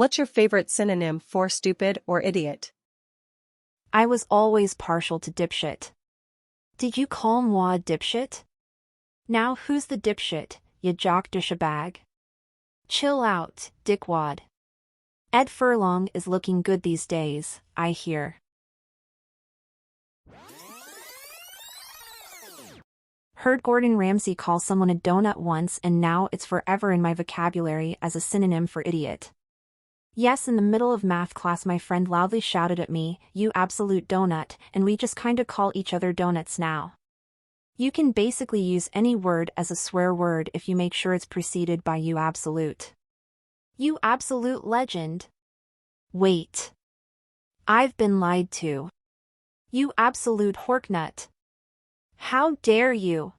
What's your favorite synonym for stupid or idiot? I was always partial to dipshit. Did you call moi a dipshit? Now who's the dipshit, ya jock de shabag? Chill out, dickwad. Ed Furlong is looking good these days, I hear. Heard Gordon Ramsay call someone a donut once and now it's forever in my vocabulary as a synonym for idiot. Yes, in the middle of math class my friend loudly shouted at me, "You absolute donut," and we just kinda call each other donuts now. You can basically use any word as a swear word if you make sure it's preceded by you absolute. You absolute legend. Wait. I've been lied to. You absolute horknut. How dare you?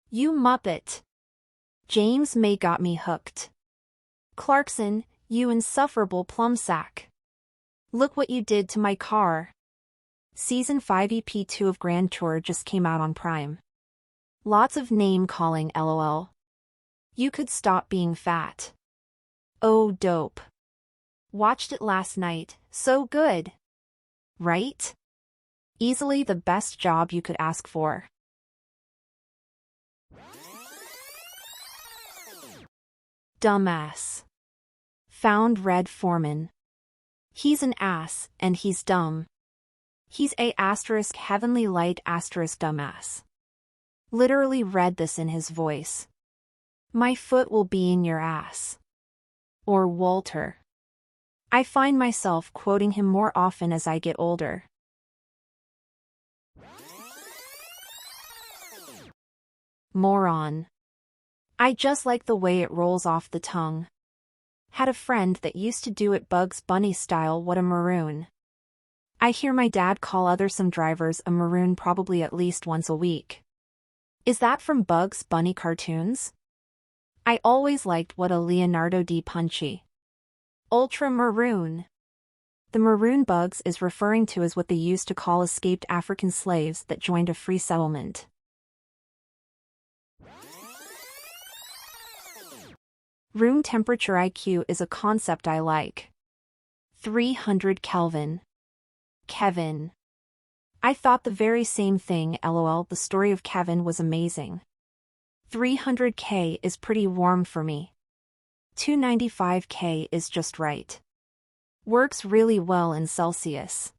You muppet. James May got me hooked. Clarkson, you insufferable plumsack. Look what you did to my car. Season 5 EP2 of Grand Tour just came out on Prime. Lots of name-calling LOL. You could stop being fat. Oh dope. Watched it last night, so good. Right? Easily the best job you could ask for. Dumbass. Found Red Foreman. He's an ass, and he's dumb. He's a asterisk heavenly light asterisk dumbass. Literally read this in his voice. My foot will be in your ass. Or Walter. I find myself quoting him more often as I get older. Moron. I just like the way it rolls off the tongue. Had a friend that used to do it Bugs Bunny style. What a maroon. I hear my dad call other some drivers a maroon probably at least once a week. Is that from Bugs Bunny cartoons? I always liked what a Leonardo da Vinci. Ultra maroon. The maroon bugs is referring to as what they used to call escaped African slaves that joined a free settlement. Room temperature IQ is a concept I like. 300 Kelvin. Kevin. I thought the very same thing, lol. The story of Kevin was amazing. 300K is pretty warm for me. 295K is just right. Works really well in Celsius.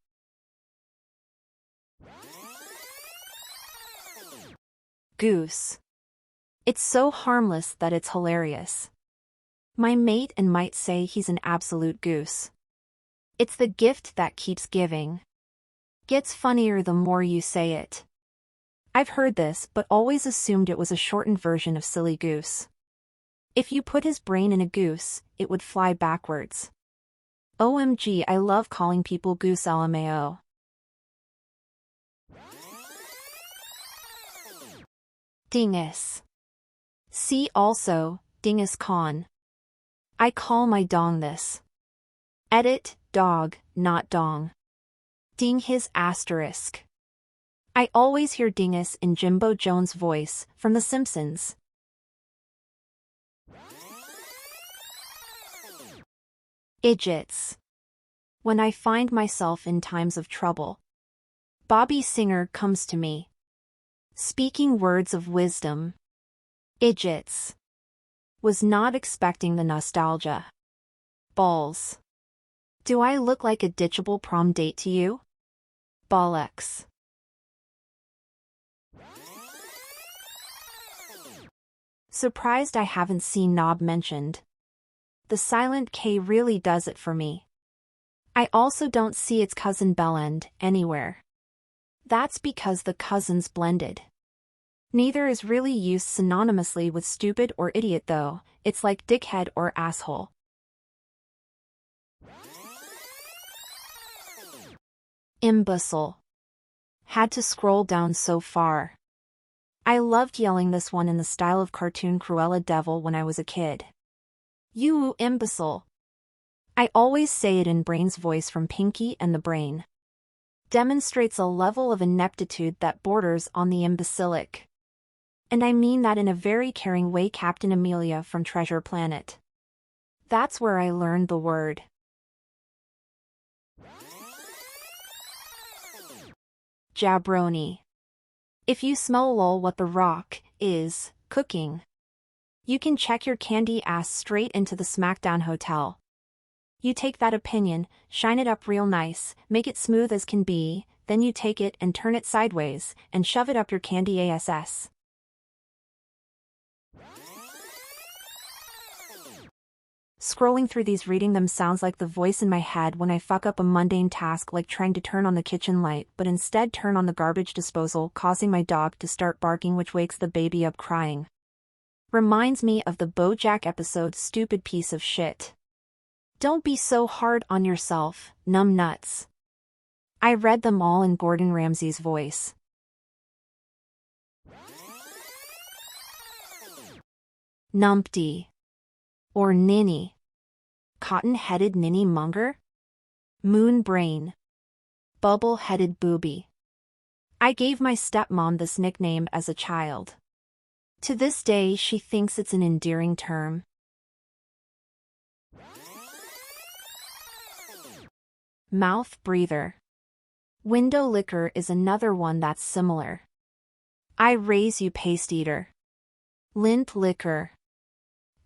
Goose. It's so harmless that it's hilarious. My mate and might say he's an absolute goose. It's the gift that keeps giving. Gets funnier the more you say it. I've heard this but always assumed it was a shortened version of silly goose. If you put his brain in a goose, it would fly backwards. OMG, I love calling people goose LMAO. Dingus. See also, Dingus Khan. I call my dong this. Edit, dog, not dong. Ding his asterisk. I always hear Dingus in Jimbo Jones' voice, from The Simpsons. Idiots. When I find myself in times of trouble. Bobby Singer comes to me. Speaking words of wisdom. Idiots. Was not expecting the nostalgia. Balls. Do I look like a ditchable prom date to you? Bollocks. Surprised I haven't seen Knob mentioned. The silent K really does it for me. I also don't see its cousin Bellend anywhere. That's because the cousins blended. Neither is really used synonymously with stupid or idiot though, it's like dickhead or asshole. Imbecile. Had to scroll down so far. I loved yelling this one in the style of cartoon Cruella Devil when I was a kid. You imbecile. I always say it in Brain's voice from Pinky and the Brain. Demonstrates a level of ineptitude that borders on the imbecilic. And I mean that in a very caring way, Captain Amelia from Treasure Planet. That's where I learned the word. Jabroni. If you smell lol what the Rock is cooking, you can check your candy ass straight into the SmackDown hotel. You take that opinion, shine it up real nice, make it smooth as can be, then you take it and turn it sideways, and shove it up your candy ass. Scrolling through these, reading them sounds like the voice in my head when I fuck up a mundane task like trying to turn on the kitchen light but instead turn on the garbage disposal, causing my dog to start barking, which wakes the baby up crying. Reminds me of the BoJack episode Stupid Piece of Shit. Don't be so hard on yourself, numb nuts. I read them all in Gordon Ramsay's voice. Numpty. Or ninny. Cotton-headed ninny monger? Moon brain. Bubble-headed booby. I gave my stepmom this nickname as a child. To this day she thinks it's an endearing term. Mouth breather. Window licker is another one that's similar. I raise you paste eater. Lint licker.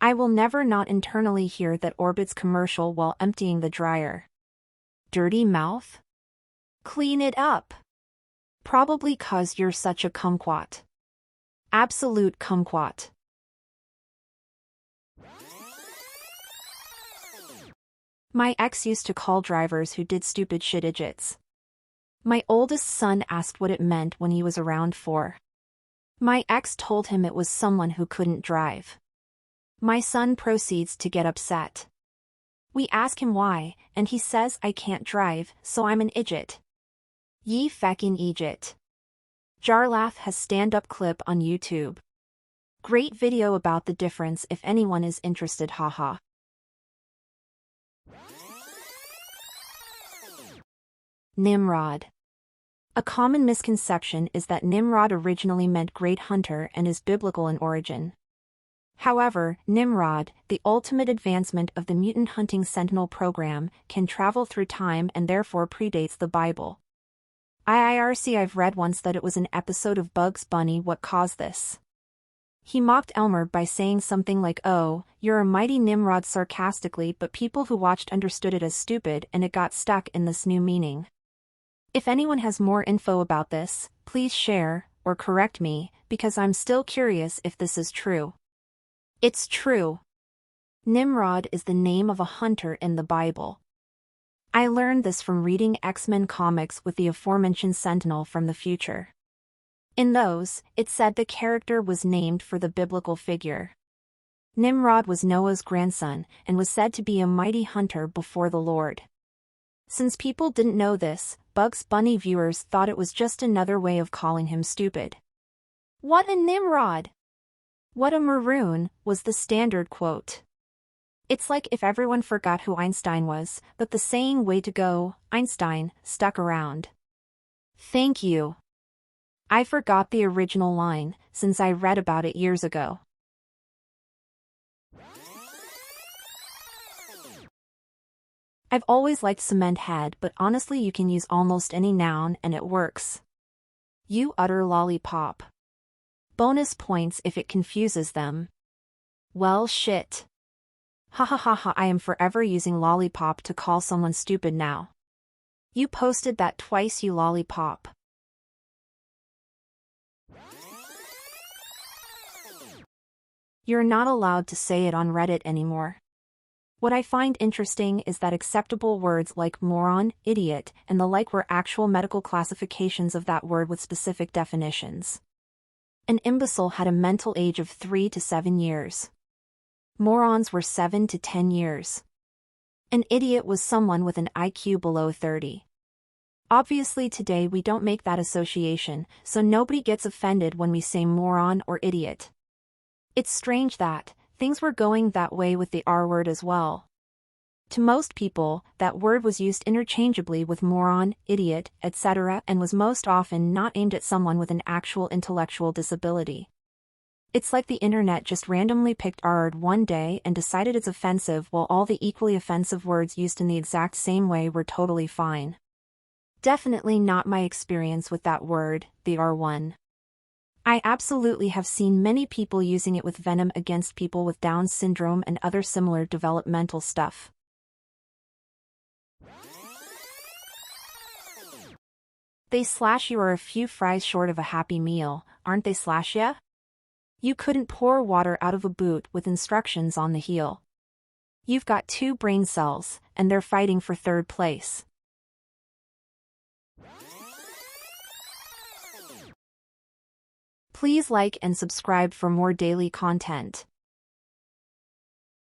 I will never not internally hear that Orbit's commercial while emptying the dryer. Dirty mouth? Clean it up. Probably 'cause you're such a kumquat. Absolute kumquat. My ex used to call drivers who did stupid shit idiots. My oldest son asked what it meant when he was around 4. My ex told him it was someone who couldn't drive. My son proceeds to get upset. We ask him why, and he says I can't drive, so I'm an idiot. Ye feckin' idiot. Jarlath has stand-up clip on YouTube. Great video about the difference if anyone is interested, haha. Nimrod. A common misconception is that Nimrod originally meant great hunter and is biblical in origin. However, Nimrod, the ultimate advancement of the mutant hunting sentinel program, can travel through time and therefore predates the Bible. I've read once that it was an episode of Bugs Bunny what caused this. He mocked Elmer by saying something like, "Oh, you're a mighty Nimrod," sarcastically, but people who watched understood it as stupid and it got stuck in this new meaning. If anyone has more info about this, please share, or correct me, because I'm still curious if this is true. It's true. Nimrod is the name of a hunter in the Bible. I learned this from reading X-Men comics with the aforementioned Sentinel from the future. In those, it said the character was named for the biblical figure. Nimrod was Noah's grandson and was said to be a mighty hunter before the Lord. Since people didn't know this, Bugs Bunny viewers thought it was just another way of calling him stupid. What a Nimrod! What a maroon, was the standard quote. It's like if everyone forgot who Einstein was, but the saying "way to go, Einstein," stuck around. Thank you. I forgot the original line, since I read about it years ago. I've always liked cement head, but honestly you can use almost any noun and it works. You utter lollipop. Bonus points if it confuses them. Well shit. Ha ha ha ha, I am forever using lollipop to call someone stupid now. You posted that twice, you lollipop. You're not allowed to say it on Reddit anymore. What I find interesting is that acceptable words like moron, idiot, and the like were actual medical classifications of that word with specific definitions. An imbecile had a mental age of 3 to 7 years. Morons were 7 to 10 years. An idiot was someone with an IQ below 30. Obviously today we don't make that association, so nobody gets offended when we say moron or idiot. It's strange that things were going that way with the R word as well. To most people, that word was used interchangeably with moron, idiot, etc., and was most often not aimed at someone with an actual intellectual disability. It's like the internet just randomly picked R word one day and decided it's offensive while all the equally offensive words used in the exact same way were totally fine. Definitely not my experience with that word, the R one. I absolutely have seen many people using it with venom against people with Down syndrome and other similar developmental stuff. They slash you are a few fries short of a happy meal, aren't they slash ya? You couldn't pour water out of a boot with instructions on the heel. You've got 2 brain cells, and they're fighting for 3rd place. Please like and subscribe for more daily content.